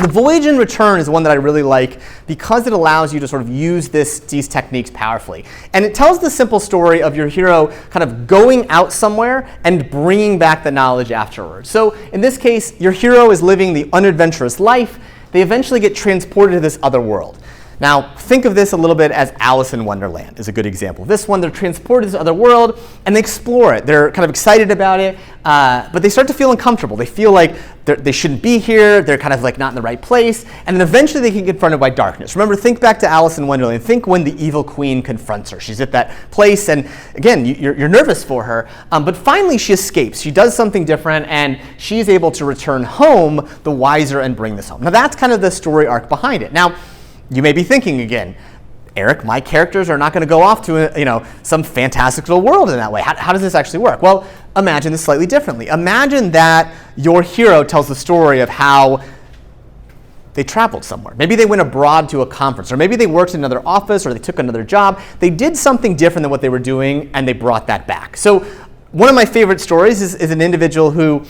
The voyage and return is one that I really like because it allows you to sort of use these techniques powerfully. And it tells the simple story of your hero kind of going out somewhere and bringing back the knowledge afterwards. So in this case, your hero is living the unadventurous life. They eventually get transported to this other world. Now, think of this a little bit as Alice in Wonderland is a good example. This one, they're transported to this other world, and they explore it. They're kind of excited about it, but they start to feel uncomfortable. They feel like they shouldn't be here. They're kind of like not in the right place, and then eventually they get confronted by darkness. Remember, think back to Alice in Wonderland. Think when the evil queen confronts her. She's at that place, and again, you're nervous for her, but finally she escapes. She does something different, and she's able to return home the wiser and bring this home. Now, that's kind of the story arc behind it. Now, you may be thinking again, Eric, my characters are not going to go off to some fantastical world in that way. How does this actually work? Well, imagine this slightly differently. Imagine that your hero tells the story of how they traveled somewhere. Maybe they went abroad to a conference, or maybe they worked in another office, or they took another job. They did something different than what they were doing, and they brought that back. So one of my favorite stories is an individual who,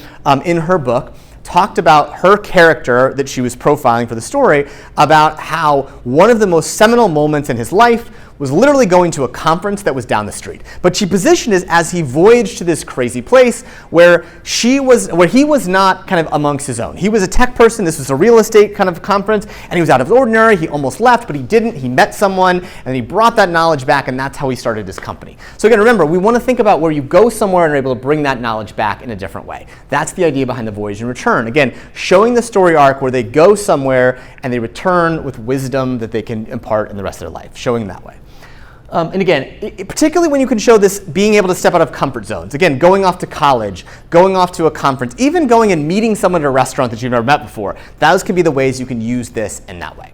in her book, talked about her character that she was profiling for the story, about how one of the most seminal moments in his life was literally going to a conference that was down the street. But she positioned it as he voyaged to this crazy place where he was not kind of amongst his own. He was a tech person. This was a real estate kind of conference, and he was out of the ordinary. He almost left, but he didn't. He met someone, and he brought that knowledge back, and that's how he started his company. So again, remember, we want to think about where you go somewhere and are able to bring that knowledge back in a different way. That's the idea behind the voyage and return. Again, showing the story arc where they go somewhere and they return with wisdom that they can impart in the rest of their life, showing that way. And again, particularly when you can show this being able to step out of comfort zones. Again, going off to college, going off to a conference, even going and meeting someone at a restaurant that you've never met before. Those can be the ways you can use this in that way.